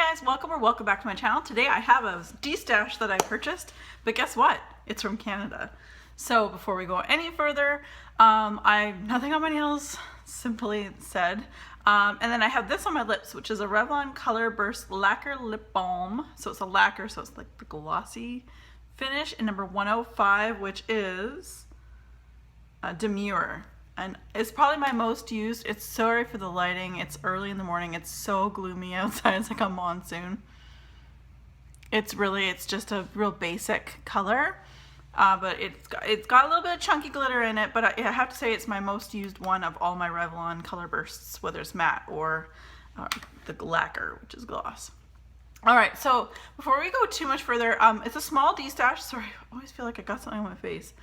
guys, welcome back to my channel. Today I have a Destash that I purchased, but guess what? It's from Canada. So before we go any further, I have nothing on my nails, simply said. And then I have this on my lips, which is a Revlon Colorburst Lacquer Lip Balm. So it's a lacquer, so it's like the glossy finish, and number 105, which is Demure. And it's probably my most used. It's sorry for the lighting. It's early in the morning. It's so gloomy outside. It's like a monsoon. It's just a real basic color. But it's got a little bit of chunky glitter in it. But I have to say it's my most used one of all my Revlon color bursts, whether it's matte or the lacquer, which is gloss. All right, so before we go too much further, it's a small Destash. Sorry, I always feel like I got something on my face.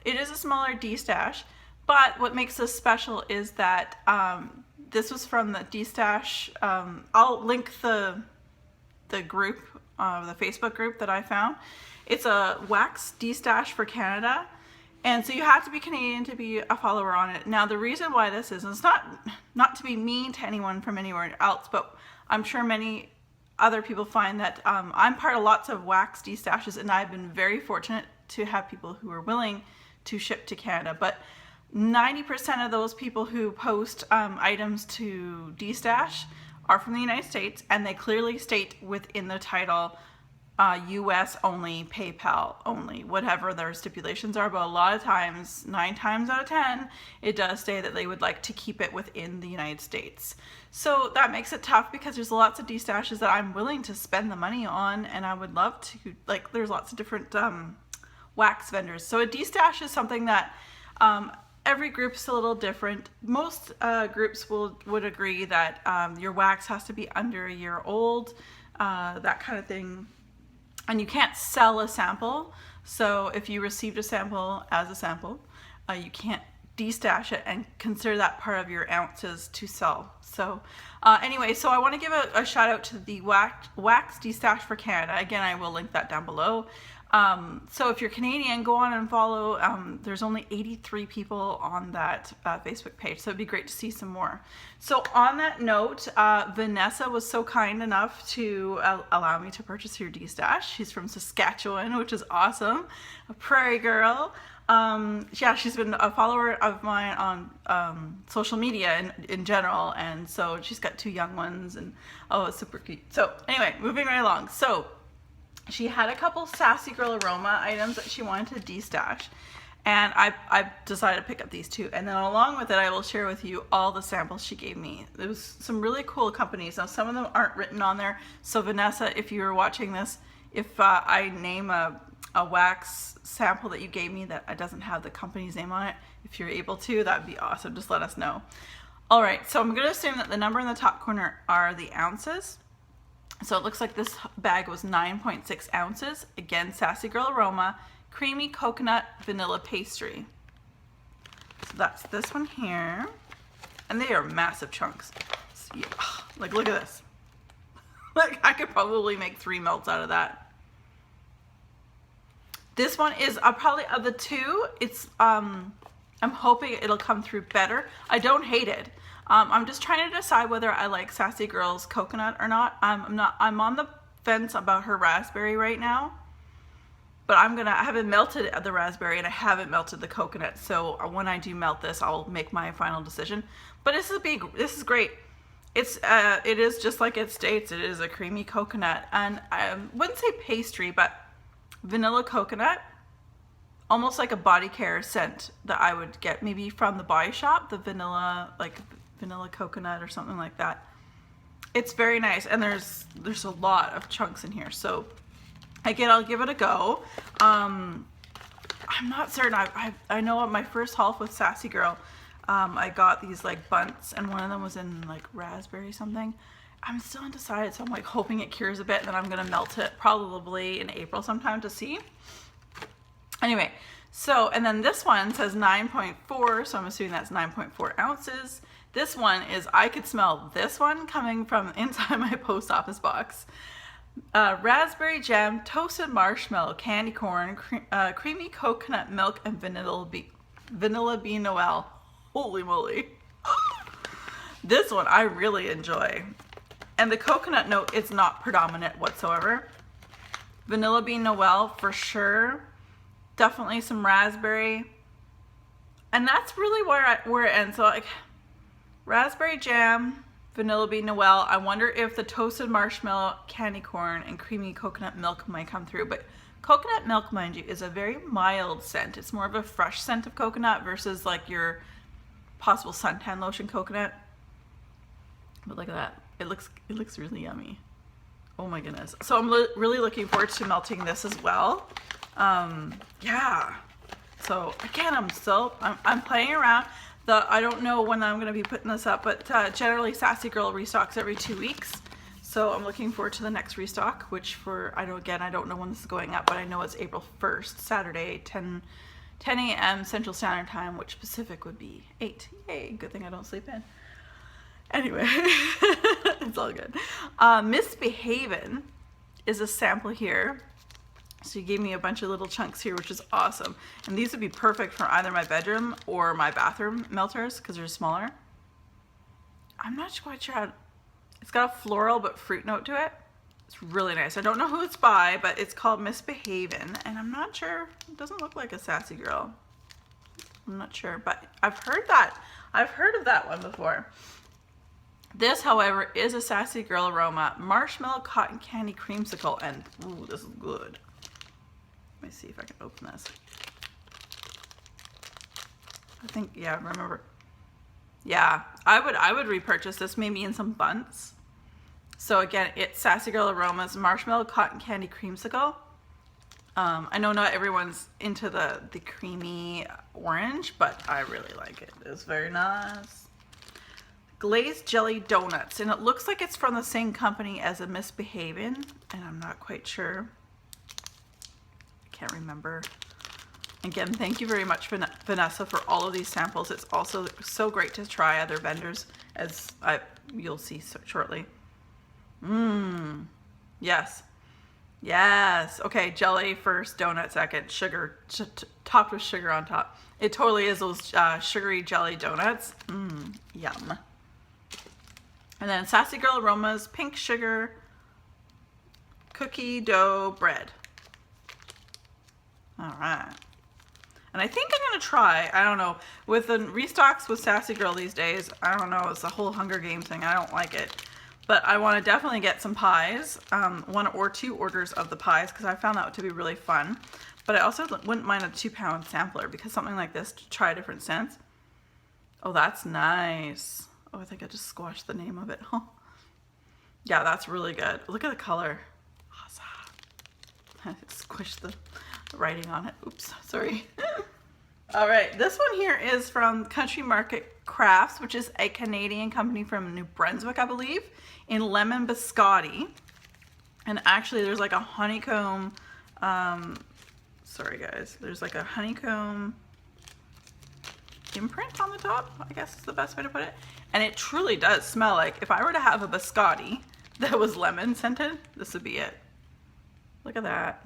It is a smaller Destash. But what makes this special is that this was from the Destash. I'll link the group, the Facebook group that I found. It's a wax Destash for Canada, and so you have to be Canadian to be a follower on it. Now the reason why this is, and it's not to be mean to anyone from anywhere else, but I'm sure many other people find that I'm part of lots of wax Destashes, and I've been very fortunate to have people who are willing to ship to Canada. But 90% of those people who post items to Destash are from the United States, and they clearly state within the title US only, PayPal only, whatever their stipulations are. But a lot of times, 9 times out of 10, it does say that they would like to keep it within the United States. So that makes it tough, because there's lots of Destashes that I'm willing to spend the money on, and I would love to, like, there's lots of different wax vendors. So a Destash is something that every group's a little different. Most groups would agree that your wax has to be under a year old, that kind of thing. And you can't sell a sample. So if you received a sample as a sample, you can't Destash it and consider that part of your ounces to sell. So anyway, so I want to give a shout out to the wax Destash for Canada. Again, I will link that down below. So if you're Canadian, go on and follow. There's only 83 people on that Facebook page, so it'd be great to see some more. So on that note, Vanessa was so kind enough to allow me to purchase her Destash. She's from Saskatchewan, which is awesome. A prairie girl. Yeah, she's been a follower of mine on social media in general, and so she's got 2 young ones, and oh, it's super cute. So anyway, moving right along. So she had a couple Sassy Girl Aroma items that she wanted to Destash, and I decided to pick up these 2. And then along with it, I will share with you all the samples she gave me. There was some really cool companies. Now, some of them aren't written on there. So Vanessa, if you were watching this, if I name a wax sample that you gave me that doesn't have the company's name on it, if you're able to, that'd be awesome. Just let us know. All right, so I'm going to assume that the number in the top corner are the ounces. So it looks like this bag was 9.6 ounces. Again, Sassy Girl Aroma, Creamy Coconut Vanilla Pastry. So that's this one here. And they are massive chunks. So yeah, like, look at this. Like, I could probably make 3 melts out of that. This one is probably of the 2. It's I'm hoping it'll come through better. I don't hate it. I'm just trying to decide whether I like Sassy Girl's coconut or not. I'm on the fence about her raspberry right now, but I haven't melted the raspberry and I haven't melted the coconut. So when I do melt this, I'll make my final decision. But this is great. It is just like it states. It is a creamy coconut, and I wouldn't say pastry, but vanilla coconut. Almost like a body care scent that I would get maybe from the Body Shop, the vanilla, like vanilla coconut or something like that. It's very nice, and there's a lot of chunks in here. So again, I'll give it a go. I'm not certain. I know at my first haul with Sassy Girl, I got these like bunts, and one of them was in like raspberry something. I'm still undecided, so I'm like hoping it cures a bit, and then I'm gonna melt it probably in April sometime to see. Anyway, so, and then this one says 9.4, so I'm assuming that's 9.4 ounces. This one is, I could smell this one coming from inside my post office box. Raspberry jam, toasted marshmallow, candy corn, creamy coconut milk, and vanilla bean Noel. Holy moly. This one I really enjoy. And the coconut note is not predominant whatsoever. Vanilla Bean Noel for sure. Definitely some raspberry. And that's really where it ends. So like raspberry jam, Vanilla Bean Noel. I wonder if the toasted marshmallow, candy corn, and creamy coconut milk might come through. But coconut milk, mind you, is a very mild scent. It's more of a fresh scent of coconut versus like your possible suntan lotion coconut. But look at that. It looks really yummy. Oh my goodness. So I'm really looking forward to melting this as well. Yeah. So again, I'm playing around. I don't know when I'm going to be putting this up, but generally Sassy Girl restocks every 2 weeks. So I'm looking forward to the next restock, which I don't know when this is going up, but I know it's April 1st, Saturday, 10 a.m. Central Standard Time, which Pacific would be 8. Yay, good thing I don't sleep in. Anyway, it's all good. Misbehavin' is a sample here. So you gave me a bunch of little chunks here, which is awesome. And these would be perfect for either my bedroom or my bathroom melters because they're smaller. I'm not quite sure how. It's got a floral but fruit note to it. It's really nice. I don't know who it's by, but it's called Misbehavin', and I'm not sure. It doesn't look like a Sassy Girl. I'm not sure, but I've heard that. I've heard of that one before. This, however, is a Sassy Girl Aroma Marshmallow Cotton Candy Creamsicle, and ooh, this is good. Let me see if I can open this. I think, yeah, remember. Yeah, I would repurchase this maybe in some buns. So again, it's Sassy Girl Aromas Marshmallow Cotton Candy Creamsicle. I know not everyone's into the creamy orange, but I really like it. It's very nice. Glazed Jelly Doughnuts, and it looks like it's from the same company as a Misbehavin', and I'm not quite sure. Can't remember. Again, thank you very much, Vanessa, for all of these samples. It's also so great to try other vendors, as you'll see shortly. Yes. Yes. Okay, jelly first, donut second, sugar, topped with sugar on top. It totally is those sugary jelly donuts. Yum. And then Sassy Girl Aromas, pink sugar, cookie dough bread. All right. And I think I'm going to try, I don't know, with the restocks with Sassy Girl these days, I don't know, it's the whole Hunger Games thing. I don't like it. But I want to definitely get some pies, 1 or 2 orders of the pies, because I found that to be really fun. But I also wouldn't mind a 2-pound sampler, because something like this to try different scents. Oh, that's nice. Oh, I think I just squashed the name of it. Huh. Yeah, that's really good. Look at the color. Awesome. I squished the writing on it. Oops, sorry. All right, this one here is from Country Market Crafts, which is a Canadian company from New Brunswick, I believe, in lemon biscotti. And actually there's like a honeycomb, sorry guys, there's like a honeycomb imprint on the top, I guess is the best way to put it. And it truly does smell like, if I were to have a biscotti that was lemon scented, this would be it. Look at that.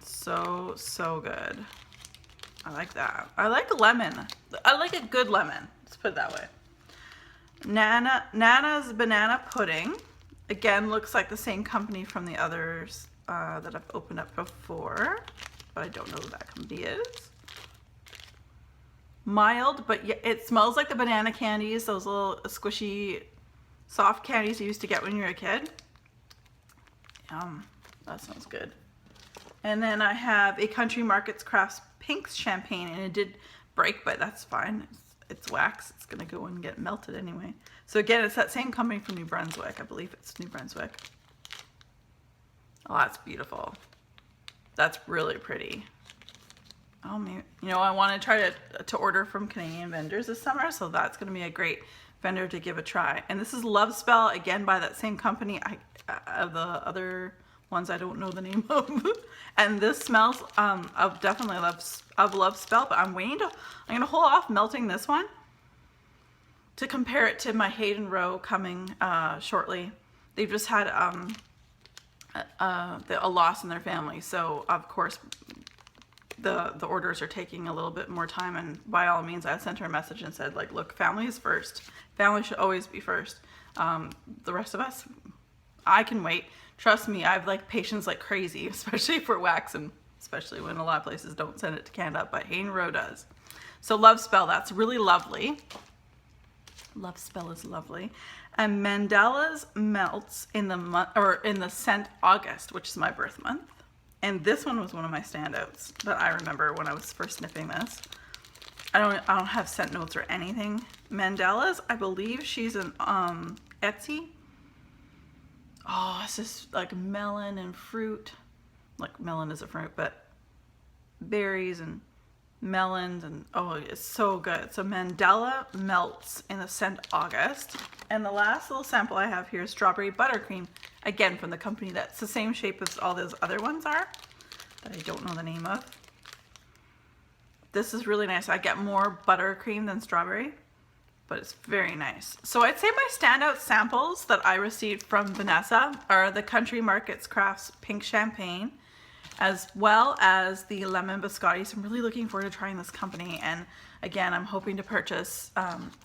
So good. I like that. I like lemon. I like a good lemon. Let's put it that way. Nana's Banana Pudding. Again, looks like the same company from the others that I've opened up before, but I don't know who that company is. Mild, but yeah, it smells like the banana candies, those little squishy, soft candies you used to get when you were a kid. Yum, that sounds good. And then I have a Country Markets Crafts Pinks Champagne, and it did break, but that's fine. It's wax. It's gonna go and get melted anyway. So again, it's that same company from New Brunswick. I believe it's New Brunswick. Oh, that's beautiful. That's really pretty. Oh, maybe, you know, I want to try to order from Canadian vendors this summer, so that's going to be a great vendor to give a try. And this is Love Spell, again by that same company. The other ones I don't know the name of. And this smells of definitely Love Spell, but I'm going to hold off melting this one to compare it to my Hayden Row coming shortly. They've just had a loss in their family, so of course the orders are taking a little bit more time, and by all means I sent her a message and said, like, look, family is first. Family should always be first. The rest of us, I can wait. Trust me, I have like patience like crazy, especially for wax, and especially when a lot of places don't send it to Canada, but Hayne Row does. So Love Spell, that's really lovely. Love Spell is lovely. And Mandela's Melts in the month, or in the scent August, which is my birth month. And this one was one of my standouts that I remember when I was first sniffing this. I don't have scent notes or anything. Mandela's, I believe she's an Etsy. Oh, it's just like melon and fruit. Like, melon is a fruit, but berries and melons, and oh, it's so good. So Mandela Melts in the scent August. And the last little sample I have here is Strawberry Buttercream, again from the company that's the same shape as all those other ones are that I don't know the name of. This is really nice. I get more buttercream than strawberry, but it's very nice. So I'd say my standout samples that I received from Vanessa are the Country Markets Crafts Pink Champagne, as well as the Lemon Biscotti. So I'm really looking forward to trying this company. And again, I'm hoping to purchase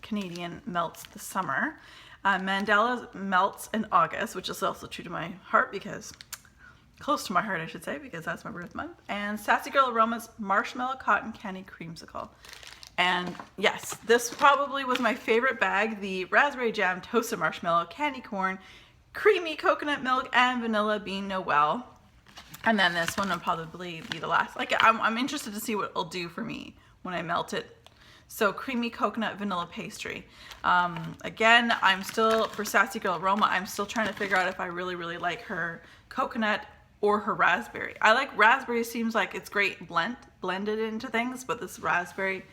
Canadian Melts this summer. Mandela's Melts in August, which is also true to my heart, because close to my heart, I should say, because that's my birth month. And Sassy Girl Aroma's Marshmallow Cotton Candy Creamsicle. And yes, this probably was my favorite bag. The Raspberry Jam Toasted Marshmallow, Candy Corn, Creamy Coconut Milk, and Vanilla Bean Noel. And then this one will probably be the last. Like, I'm interested to see what it'll do for me when I melt it. So Creamy Coconut Vanilla Pastry. Again, I'm still, for Sassy Girl Aroma, I'm still trying to figure out if I really, really like her coconut or her raspberry. I like raspberry, seems like it's great blended into things, but this raspberry,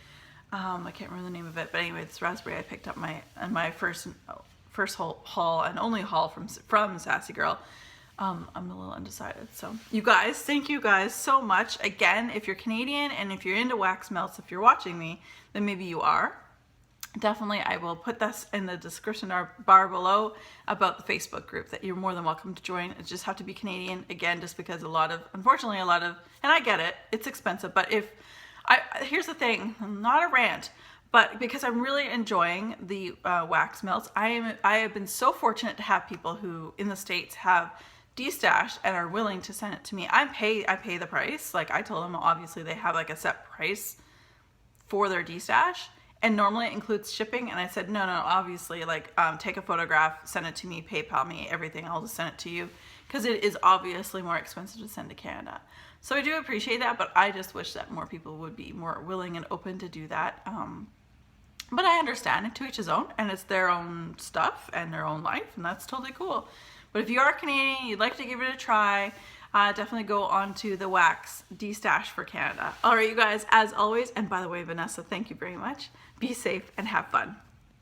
I can't remember the name of it, but anyway, this raspberry I picked up in my first haul, and only haul from Sassy Girl. I'm a little undecided. So you guys, thank you guys so much. Again, if you're Canadian and if you're into wax melts, if you're watching me, then maybe you are. Definitely, I will put this in the description bar below about the Facebook group that you're more than welcome to join. It just have to be Canadian, again, just because unfortunately a lot of, and I get it, it's expensive, but here's the thing, not a rant, but because I'm really enjoying the wax melts, I have been so fortunate to have people who in the States have Destash and are willing to send it to me. I pay the price. Like, I told them obviously they have like a set price for their Destash, and normally it includes shipping, and I said no, obviously, like, take a photograph, send it to me, PayPal me, everything, I'll just send it to you, because it is obviously more expensive to send to Canada. So I do appreciate that, but I just wish that more people would be more willing and open to do that. But I understand it, to each his own, and it's their own stuff and their own life, and that's totally cool. But if you are Canadian, you'd like to give it a try, definitely go on to the Wax Destash for Canada. All right, you guys, as always, and by the way, Vanessa, thank you very much. Be safe and have fun.